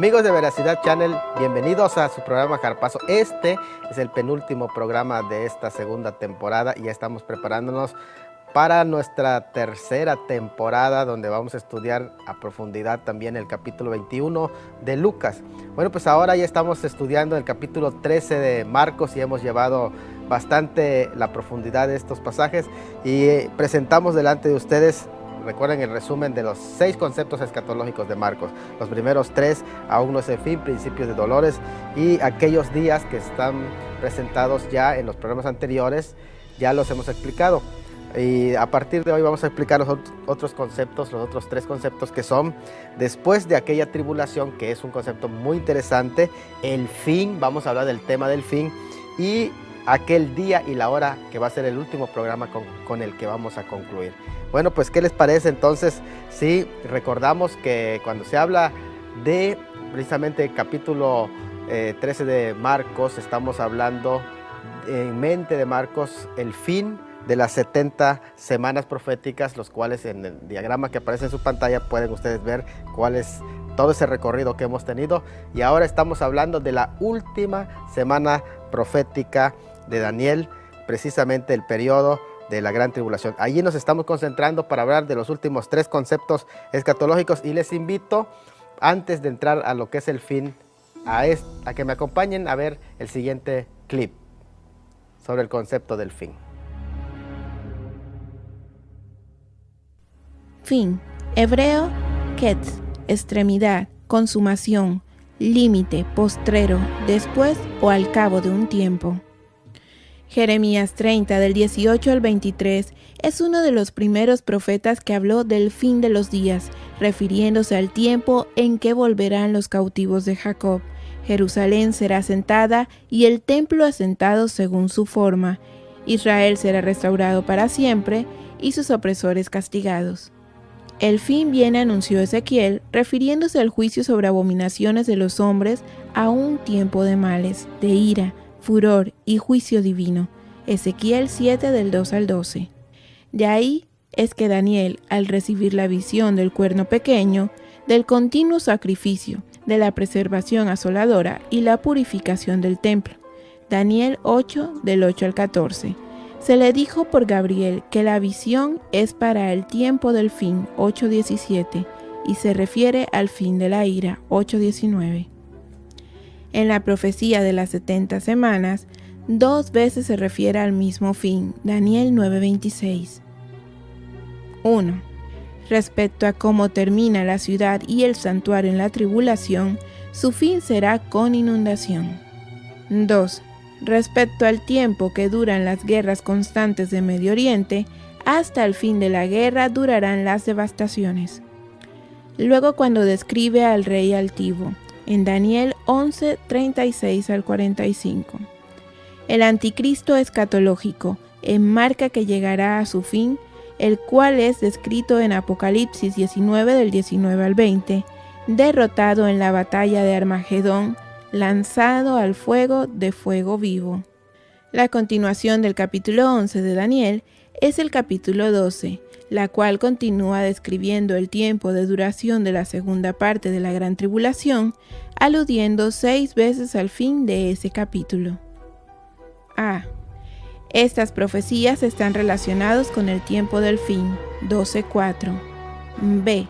Amigos de Veracidad Channel, bienvenidos a su programa Carpazo. Este es el penúltimo programa de esta segunda temporada y ya estamos preparándonos para nuestra tercera temporada, donde vamos a estudiar a profundidad también el capítulo 21 de Lucas. Bueno, pues ahora ya estamos estudiando el capítulo 13 de Marcos y hemos llevado bastante la profundidad de estos pasajes y presentamos delante de ustedes, recuerden, el resumen de los 6 conceptos escatológicos de Marcos. Los primeros 3, aún no es el fin, principios de dolores, y aquellos días que están presentados ya en los programas anteriores, ya los hemos explicado. Y a partir de hoy vamos a explicar los otros conceptos, los otros 3 conceptos, que son después de aquella tribulación, que es un concepto muy interesante, el fin, vamos a hablar del tema del fin, y aquel día y la hora, que va a ser el último programa con el que vamos a concluir. Bueno, pues ¿qué les parece entonces si recordamos que cuando se habla de precisamente el capítulo 13 de Marcos, estamos hablando en mente de Marcos el fin de las 70 semanas proféticas, los cuales en el diagrama que aparece en su pantalla pueden ustedes ver cuál es todo ese recorrido que hemos tenido. Y ahora estamos hablando de la última semana profética de Daniel, precisamente el periodo de la gran tribulación. Allí nos estamos concentrando para hablar de los últimos 3 conceptos escatológicos, y les invito, antes de entrar a lo que es el fin, a que me acompañen a ver el siguiente clip sobre el concepto del fin. Fin. Hebreo, ketz, extremidad, consumación, límite, postrero, después o al cabo de un tiempo. Jeremías 30, del 18 al 23, es uno de los primeros profetas que habló del fin de los días, refiriéndose al tiempo en que volverán los cautivos de Jacob. Jerusalén será asentada y el templo asentado según su forma. Israel será restaurado para siempre y sus opresores castigados. El fin viene, anunció Ezequiel, refiriéndose al juicio sobre abominaciones de los hombres a un tiempo de males, de ira, furor y juicio divino. Ezequiel 7 del 2 al 12. De ahí es que Daniel, al recibir la visión del cuerno pequeño, del continuo sacrificio, de la preservación asoladora y la purificación del templo, Daniel 8 del 8 al 14, se le dijo por Gabriel que la visión es para el tiempo del fin, 8:17, y se refiere al fin de la ira, 8:19. En la profecía de las 70 semanas, 2 veces se refiere al mismo fin, Daniel 9:26. 1. Respecto a cómo termina la ciudad y el santuario en la tribulación, su fin será con inundación. 2. Respecto al tiempo que duran las guerras constantes de Medio Oriente, hasta el fin de la guerra durarán las devastaciones. Luego, cuando describe al rey altivo, en Daniel 11, 36 al 45. El anticristo escatológico enmarca que llegará a su fin, el cual es descrito en Apocalipsis 19 del 19 al 20, derrotado en la batalla de Armagedón, lanzado al fuego de fuego vivo. La continuación del capítulo 11 de Daniel es el capítulo 12, la cual continúa describiendo el tiempo de duración de la segunda parte de la gran tribulación, aludiendo 6 veces al fin de ese capítulo. A. Estas profecías están relacionadas con el tiempo del fin, 12:4. B.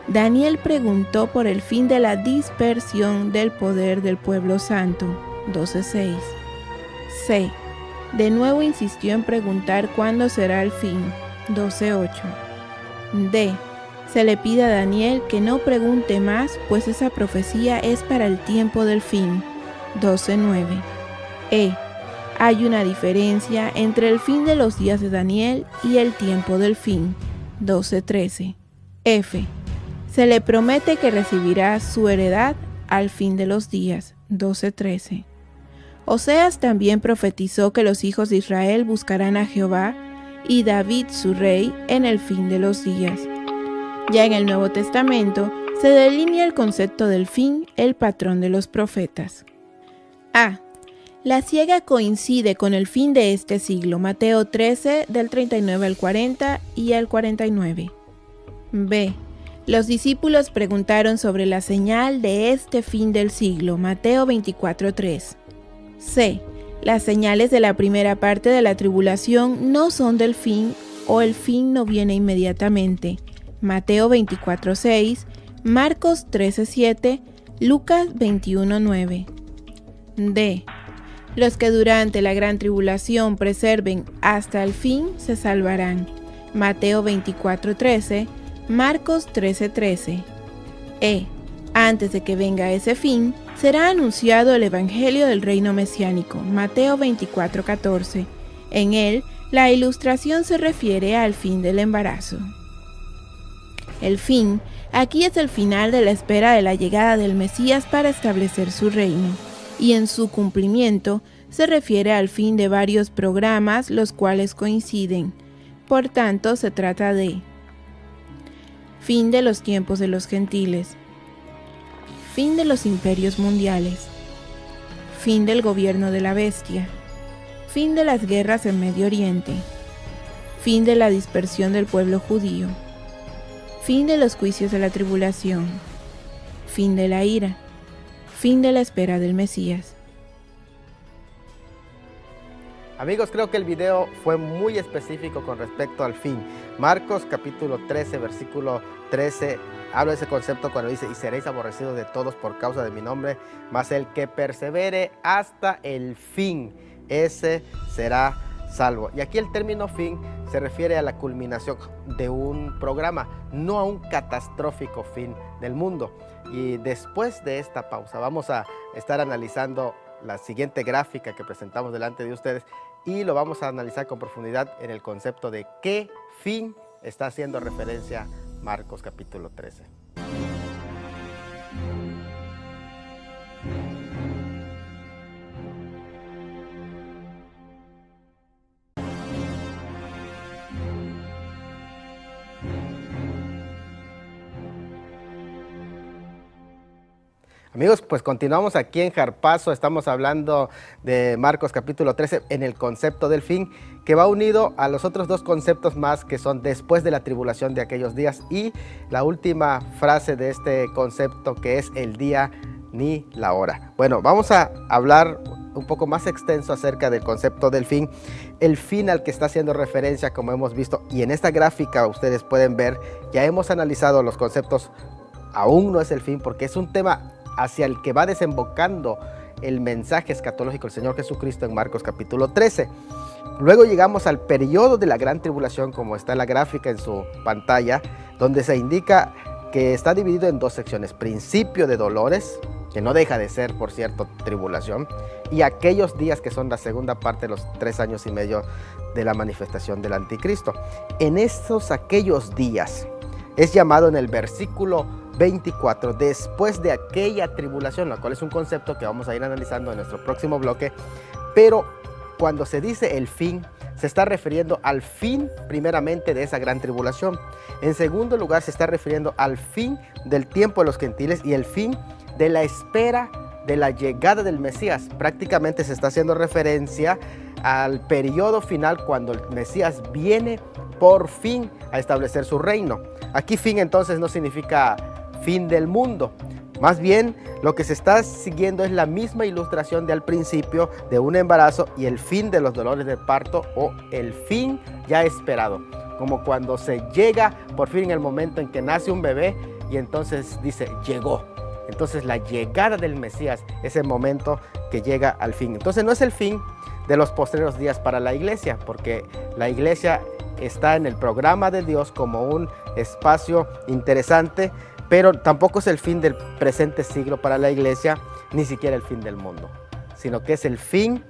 Daniel preguntó por el fin de la dispersión del poder del pueblo santo, 12:6. C. De nuevo insistió en preguntar cuándo será el fin, 12:8. D. Se le pide a Daniel que no pregunte más, pues esa profecía es para el tiempo del fin, 12:9. E. Hay una diferencia entre el fin de los días de Daniel y el tiempo del fin, 12:13. F. Se le promete que recibirá su heredad al fin de los días, 12:13. Oseas también profetizó que los hijos de Israel buscarán a Jehová y David su rey en el fin de los días. Ya en el Nuevo Testamento se delinea el concepto del fin, el patrón de los profetas. A. La siega coincide con el fin de este siglo, Mateo 13 del 39 al 40 y al 49. B. Los discípulos preguntaron sobre la señal de este fin del siglo, Mateo 24:3. C. Las señales de la primera parte de la tribulación no son del fin o el fin no viene inmediatamente, Mateo 24:6, Marcos 13:7, Lucas 21:9. D. Los que durante la gran tribulación preserven hasta el fin se salvarán, Mateo 24:13, Marcos 13:13. E. Antes de que venga ese fin, será anunciado el Evangelio del Reino Mesiánico, Mateo 24:14. En él, la ilustración se refiere al fin del embarazo. El fin, aquí es el final de la espera de la llegada del Mesías para establecer su reino, y en su cumplimiento se refiere al fin de varios programas los cuales coinciden. Por tanto, se trata de fin de los tiempos de los gentiles, fin de los imperios mundiales, fin del gobierno de la bestia, fin de las guerras en Medio Oriente, fin de la dispersión del pueblo judío, fin de los juicios de la tribulación, fin de la ira, fin de la espera del Mesías. Amigos, creo que el video fue muy específico con respecto al fin. Marcos capítulo 13, versículo 13, habla de ese concepto cuando dice: y seréis aborrecidos de todos por causa de mi nombre, mas el que persevere hasta el fin, ese será salvo. Y aquí el término fin se refiere a la culminación de un programa, no a un catastrófico fin del mundo. Y después de esta pausa vamos a estar analizando la siguiente gráfica que presentamos delante de ustedes y lo vamos a analizar con profundidad en el concepto de qué fin está haciendo referencia Marcos capítulo 13. Amigos, pues continuamos aquí en Jarpazo, estamos hablando de Marcos capítulo 13 en el concepto del fin, que va unido a los otros dos conceptos más que son después de la tribulación de aquellos días y la última frase de este concepto que es el día ni la hora. Bueno, vamos a hablar un poco más extenso acerca del concepto del fin, el fin al que está haciendo referencia como hemos visto, y en esta gráfica ustedes pueden ver, ya hemos analizado los conceptos, aún no es el fin porque es un tema hacia el que va desembocando el mensaje escatológico del Señor Jesucristo en Marcos capítulo 13. Luego llegamos al periodo de la gran tribulación, como está en la gráfica en su pantalla, donde se indica que está dividido en dos secciones: principio de dolores, que no deja de ser, por cierto, tribulación, y aquellos días que son la segunda parte de los 3 años y medio de la manifestación del anticristo. En aquellos días es llamado en el versículo 24, después de aquella tribulación, la cual es un concepto que vamos a ir analizando en nuestro próximo bloque, pero cuando se dice el fin, se está refiriendo al fin primeramente de esa gran tribulación. En segundo lugar, se está refiriendo al fin del tiempo de los gentiles y el fin de la espera de la llegada del Mesías. Prácticamente se está haciendo referencia al periodo final cuando el Mesías viene por fin a establecer su reino. Aquí fin entonces no significa fin del mundo, más bien lo que se está siguiendo es la misma ilustración de al principio de un embarazo y el fin de los dolores de parto, o el fin ya esperado, como cuando se llega por fin el momento en que nace un bebé y entonces dice llegó. Entonces la llegada del Mesías es el momento que llega al fin. Entonces no es el fin de los postreros días para la iglesia, porque la iglesia está en el programa de Dios como un espacio interesante, pero tampoco es el fin del presente siglo para la iglesia, ni siquiera el fin del mundo, sino que es el fin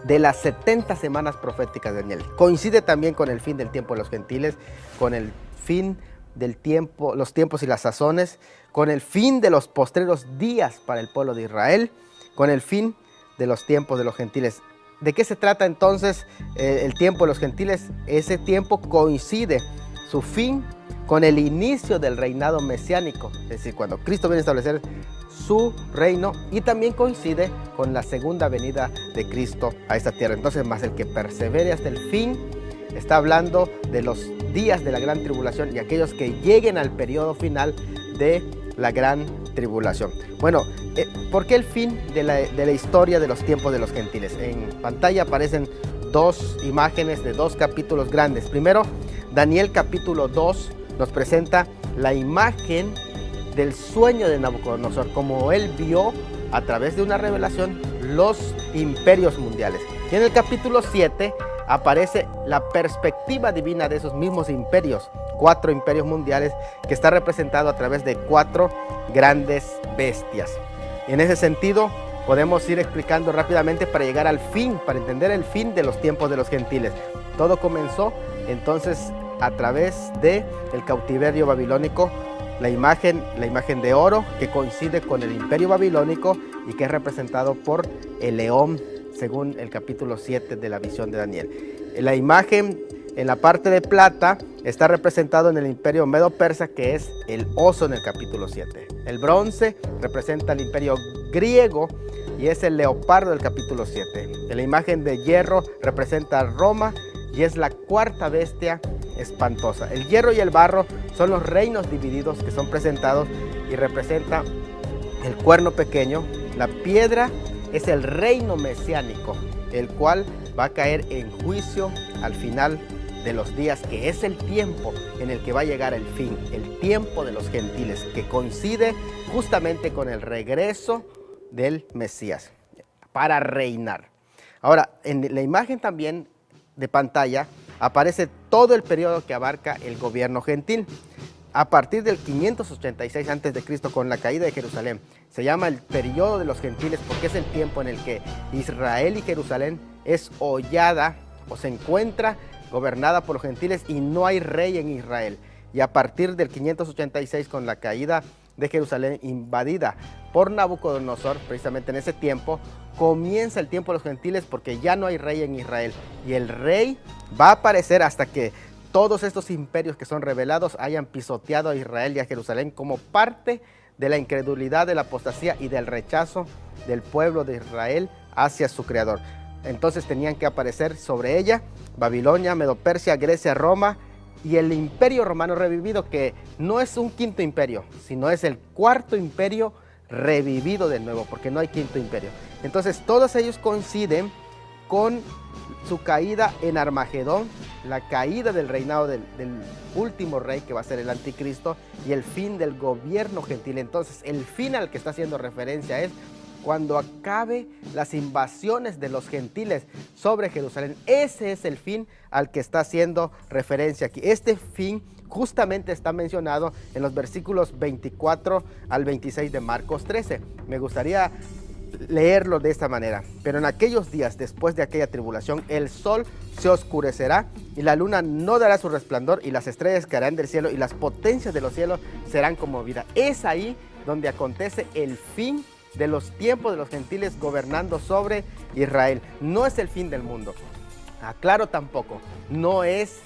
de las 70 semanas proféticas de Daniel. Coincide también con el fin del tiempo de los gentiles, con el fin del tiempo, los tiempos y las sazones, con el fin de los postreros días para el pueblo de Israel, con el fin de los tiempos de los gentiles. ¿De qué se trata entonces el tiempo de los gentiles? Ese tiempo coincide su fin con el inicio del reinado mesiánico, es decir, cuando Cristo viene a establecer su reino, y también coincide con la segunda venida de Cristo a esta tierra. Entonces, más el que persevere hasta el fin está hablando de los días de la gran tribulación y aquellos que lleguen al periodo final de la gran tribulación. Bueno, ¿por qué el fin de la historia de los tiempos de los gentiles? En pantalla aparecen dos imágenes de dos capítulos grandes. Primero, Daniel capítulo 2 nos presenta la imagen del sueño de Nabucodonosor, como él vio a través de una revelación los imperios mundiales. Y en el capítulo 7 aparece la perspectiva divina de esos mismos imperios, 4 imperios mundiales, que está representado a través de 4 grandes bestias. Y en ese sentido podemos ir explicando rápidamente para llegar al fin, para entender el fin de los tiempos de los gentiles. Todo comenzó entonces a través del cautiverio babilónico, la imagen de oro que coincide con el imperio babilónico y que es representado por el león, según el capítulo 7 de la visión de Daniel. La imagen en la parte de plata está representado en el imperio medo-persa, que es el oso en el capítulo 7. El bronce representa el imperio griego y es el leopardo del capítulo 7. La imagen de hierro representa a Roma y es la cuarta bestia espantosa. El hierro y el barro son los reinos divididos que son presentados y representa el cuerno pequeño. La piedra es el reino mesiánico, el cual va a caer en juicio al final de los días, que es el tiempo en el que va a llegar el fin, el tiempo de los gentiles, que coincide justamente con el regreso del Mesías para reinar. Ahora, en la imagen también de pantalla aparece todo el periodo que abarca el gobierno gentil. A partir del 586 a.C., con la caída de Jerusalén, se llama el periodo de los gentiles porque es el tiempo en el que Israel y Jerusalén es hollada o se encuentra gobernada por los gentiles y no hay rey en Israel. Y a partir del 586, con la caída de Jerusalén invadida por Nabucodonosor, precisamente en ese tiempo, comienza el tiempo de los gentiles porque ya no hay rey en Israel. Y el rey va a aparecer hasta que todos estos imperios que son revelados hayan pisoteado a Israel y a Jerusalén como parte de la incredulidad, de la apostasía y del rechazo del pueblo de Israel hacia su creador. Entonces tenían que aparecer sobre ella Babilonia, Medo-Persia, Grecia, Roma y el imperio romano revivido, que no es un quinto imperio, sino es el cuarto imperio revivido de nuevo, porque no hay quinto imperio. Entonces todos ellos coinciden con su caída en Armagedón, la caída del reinado del último rey, que va a ser el anticristo, y el fin del gobierno gentil. Entonces el fin al que está haciendo referencia es cuando acabe las invasiones de los gentiles sobre Jerusalén. Ese es el fin al que está haciendo referencia aquí. Este fin justamente está mencionado en los versículos 24 al 26 de Marcos 13. Me gustaría leerlo de esta manera. Pero en aquellos días, después de aquella tribulación, el sol se oscurecerá y la luna no dará su resplandor y las estrellas caerán del cielo y las potencias de los cielos serán conmovidas. Es ahí donde acontece el fin de los tiempos de los gentiles gobernando sobre Israel. No es el fin del mundo. Aclaro tampoco, no es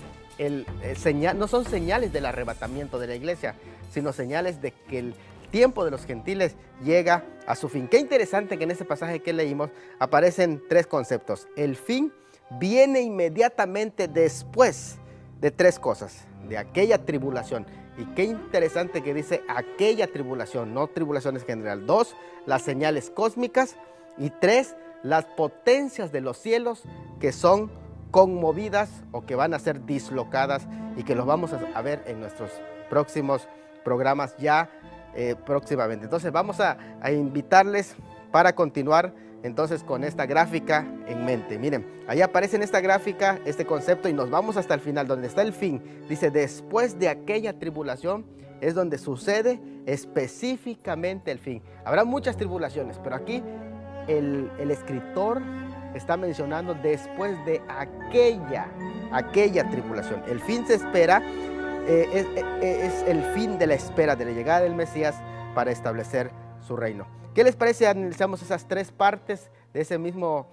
no son señales del arrebatamiento de la iglesia, sino señales de que el tiempo de los gentiles llega a su fin. Qué interesante que en ese pasaje que leímos aparecen 3 conceptos. El fin viene inmediatamente después de 3 cosas, de aquella tribulación. Y qué interesante que dice aquella tribulación, no tribulaciones en general. 2, las señales cósmicas. Y 3, las potencias de los cielos que son conmovidas o que van a ser dislocadas y que los vamos a ver en nuestros próximos programas ya próximamente. Entonces vamos a invitarles para continuar entonces con esta gráfica en mente. Miren, ahí aparece en esta gráfica este concepto y nos vamos hasta el final, donde está el fin. Dice, después de aquella tribulación es donde sucede específicamente el fin. Habrá muchas tribulaciones, pero aquí el escritor está mencionando después de aquella tribulación. El fin se espera, es el fin de la espera de la llegada del Mesías para establecer su reino. ¿Qué les parece? Analizamos esas 3 partes de ese mismo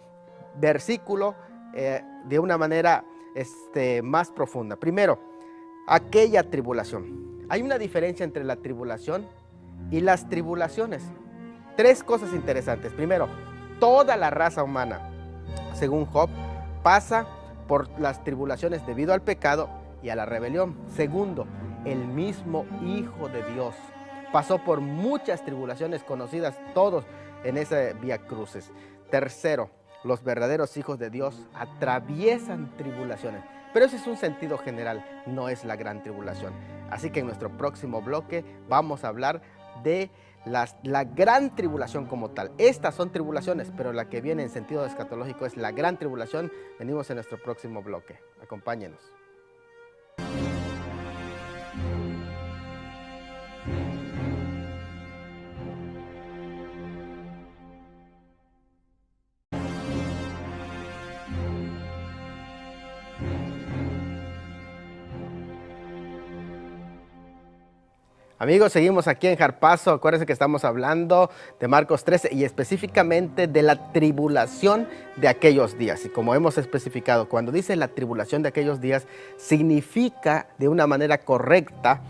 versículo de una manera más profunda. Primero, aquella tribulación. Hay una diferencia entre la tribulación y las tribulaciones. 3 cosas interesantes. Primero, toda la raza humana, según Job, pasa por las tribulaciones debido al pecado y a la rebelión. Segundo, el mismo Hijo de Dios pasó por muchas tribulaciones conocidas todos en ese Vía Crucis. Tercero, los verdaderos hijos de Dios atraviesan tribulaciones, pero ese es un sentido general, no es la gran tribulación. Así que en nuestro próximo bloque vamos a hablar de la gran tribulación como tal. Estas son tribulaciones, pero la que viene en sentido escatológico es la gran tribulación. Venimos en nuestro próximo bloque. Acompáñenos. Amigos, seguimos aquí en Jarpazo. Acuérdense que estamos hablando de Marcos 13 y específicamente de la tribulación de aquellos días. Y como hemos especificado, cuando dice la tribulación de aquellos días, significa de una manera correcta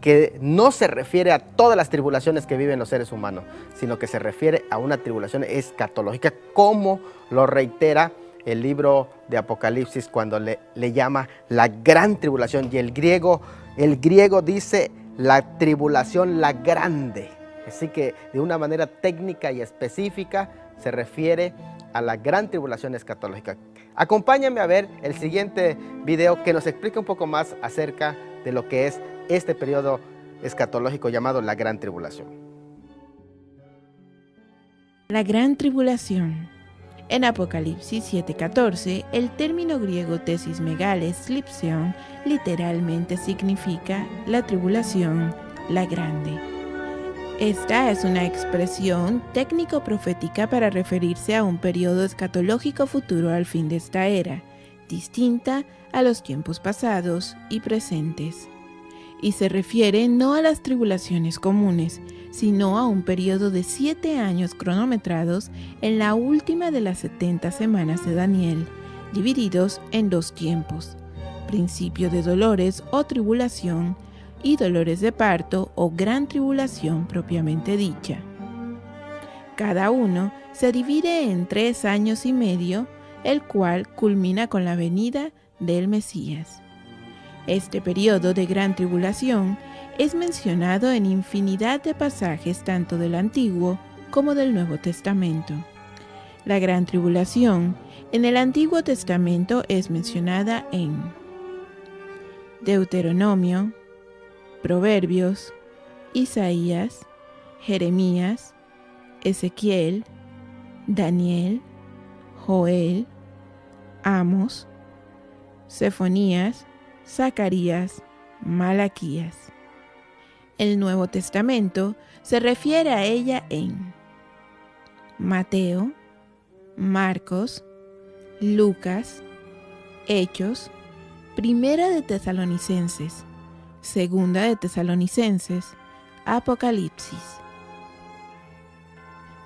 que no se refiere a todas las tribulaciones que viven los seres humanos, sino que se refiere a una tribulación escatológica, como lo reitera el libro de Apocalipsis cuando le llama la gran tribulación. Y el griego dice la tribulación, la grande. Así que de una manera técnica y específica se refiere a la gran tribulación escatológica. Acompáñame a ver el siguiente video que nos explica un poco más acerca de lo que es este periodo escatológico llamado la gran tribulación. La gran tribulación. En Apocalipsis 7:14, el término griego tesis megales slipseon literalmente significa la tribulación, la grande. Esta es una expresión técnico-profética para referirse a un periodo escatológico futuro al fin de esta era, distinta a los tiempos pasados y presentes. Y se refiere no a las tribulaciones comunes, sino a un periodo de 7 años cronometrados en la última de las 70 semanas de Daniel, divididos en 2 tiempos: principio de dolores o tribulación y dolores de parto o gran tribulación propiamente dicha. Cada uno se divide en 3 años y medio, el cual culmina con la venida del Mesías. Este periodo de gran tribulación es mencionado en infinidad de pasajes tanto del Antiguo como del Nuevo Testamento. La gran tribulación en el Antiguo Testamento es mencionada en Deuteronomio, Proverbios, Isaías, Jeremías, Ezequiel, Daniel, Joel, Amos, Sefonías, Zacarías, Malaquías. El Nuevo Testamento se refiere a ella en Mateo, Marcos, Lucas, Hechos, Primera de Tesalonicenses, Segunda de Tesalonicenses, Apocalipsis.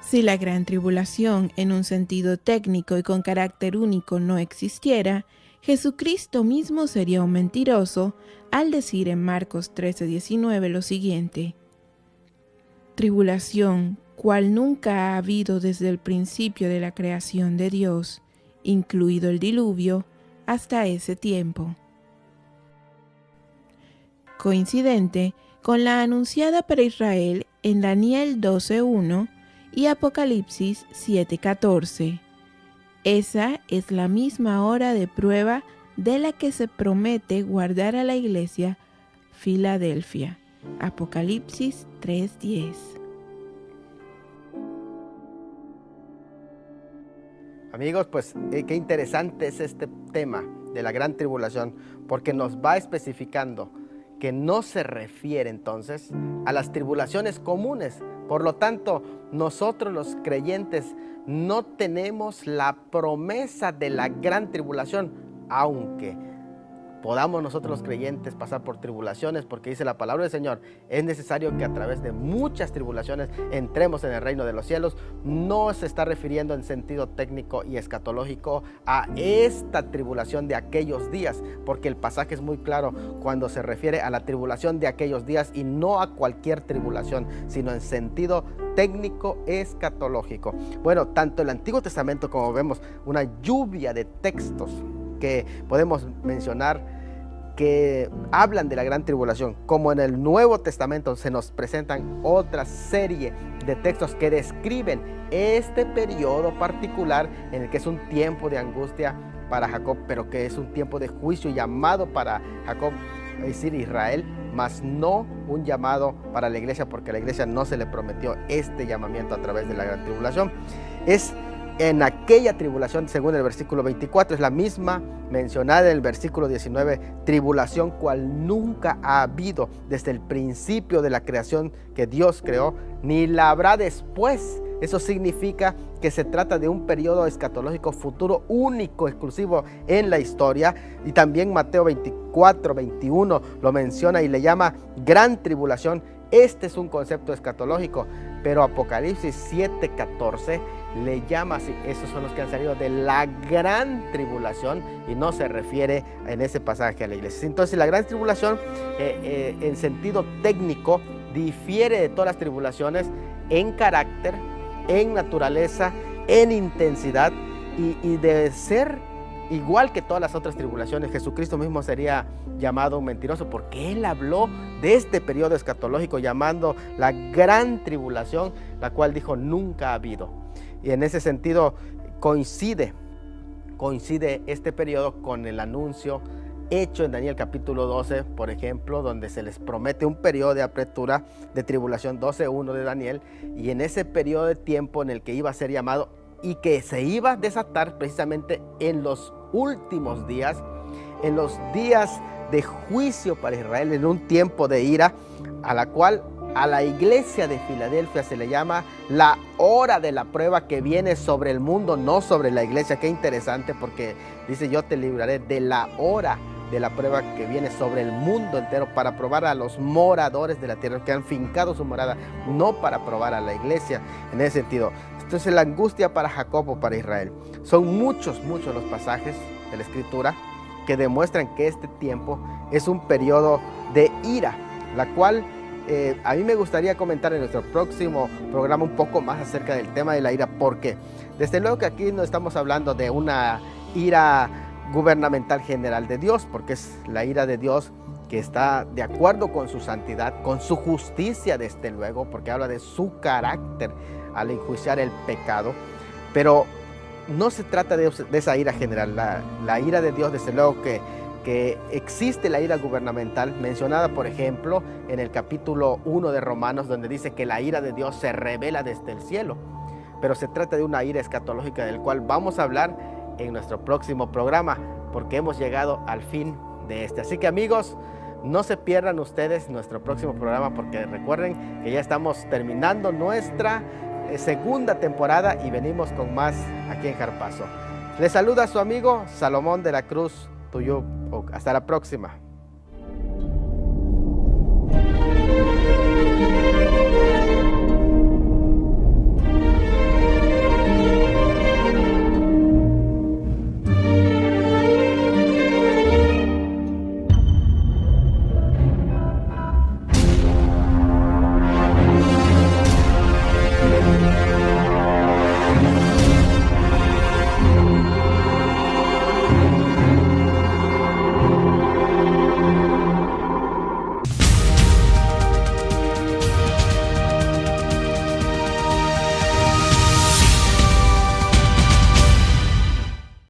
Si la gran tribulación en un sentido técnico y con carácter único no existiera, Jesucristo mismo sería un mentiroso al decir en Marcos 13:19 lo siguiente: tribulación, cual nunca ha habido desde el principio de la creación de Dios, incluido el diluvio, hasta ese tiempo. Coincidente con la anunciada para Israel en Daniel 12:1 y Apocalipsis 7:14. Esa es la misma hora de prueba de la que se promete guardar a la iglesia Filadelfia. Apocalipsis 3:10. Amigos, pues qué interesante es este tema de la gran tribulación, porque nos va especificando que no se refiere entonces a las tribulaciones comunes. Por lo tanto, nosotros los creyentes no tenemos la promesa de la gran tribulación, aunque podamos nosotros los creyentes pasar por tribulaciones, porque dice la palabra del Señor, es necesario que a través de muchas tribulaciones entremos en el reino de los cielos. No se está refiriendo en sentido técnico y escatológico a esta tribulación de aquellos días, porque el pasaje es muy claro cuando se refiere a la tribulación de aquellos días y no a cualquier tribulación, sino en sentido técnico escatológico. Bueno, tanto el Antiguo Testamento como vemos una lluvia de textos que podemos mencionar que hablan de la gran tribulación, como en el Nuevo Testamento se nos presentan otra serie de textos que describen este periodo particular en el que es un tiempo de angustia para Jacob, pero que es un tiempo de juicio llamado para Jacob, es decir, Israel, mas no un llamado para la iglesia, porque a la iglesia no se le prometió este llamamiento a través de la gran tribulación. Es en aquella tribulación, según el versículo 24, es la misma mencionada en el versículo 19, tribulación cual nunca ha habido desde el principio de la creación que Dios creó, ni la habrá después. Eso significa que se trata de un periodo escatológico futuro único, exclusivo en la historia. Y también Mateo 24, 21 lo menciona y le llama gran tribulación. Este es un concepto escatológico, pero Apocalipsis 7, 14 le llama así. Esos son los que han salido de la gran tribulación y no se refiere en ese pasaje a la iglesia. Entonces la gran tribulación en sentido técnico difiere de todas las tribulaciones en carácter, en naturaleza, en intensidad y de ser igual que todas las otras tribulaciones. Jesucristo mismo sería llamado un mentiroso porque él habló de este periodo escatológico llamando la gran tribulación, la cual dijo nunca ha habido. Y en ese sentido coincide este periodo con el anuncio hecho en Daniel capítulo 12, por ejemplo, donde se les promete un periodo de apertura de tribulación, 12:1 de Daniel, y en ese periodo de tiempo en el que iba a ser llamado y que se iba a desatar precisamente en los últimos días, en los días de juicio para Israel, en un tiempo de ira, a la cual a la iglesia de Filadelfia se le llama la hora de la prueba que viene sobre el mundo, no sobre la iglesia. Qué interesante, porque dice: yo te libraré de la hora de la prueba que viene sobre el mundo entero, para probar a los moradores de la tierra que han fincado su morada, no para probar a la iglesia. En ese sentido, entonces la angustia para Jacob o para Israel. Son muchos los pasajes de la escritura que demuestran que este tiempo es un periodo de ira, la cual a mí me gustaría comentar en nuestro próximo programa un poco más acerca del tema de la ira, porque desde luego que aquí no estamos hablando de una ira gubernamental general de Dios, porque es la ira de Dios que está de acuerdo con su santidad, con su justicia, desde luego, porque habla de su carácter al enjuiciar el pecado. Pero no se trata de esa ira general. La ira de Dios, desde luego que existe la ira gubernamental, mencionada por ejemplo en el capítulo 1 de Romanos, donde dice que la ira de Dios se revela desde el cielo. Pero se trata de una ira escatológica, del cual vamos a hablar en nuestro próximo programa, porque hemos llegado al fin de este. Así que amigos, no se pierdan ustedes nuestro próximo programa, porque recuerden que ya estamos terminando nuestra segunda temporada y venimos con más aquí en Jarpazo. Les saluda su amigo Salomón de la Cruz Tuyú. Hasta la próxima.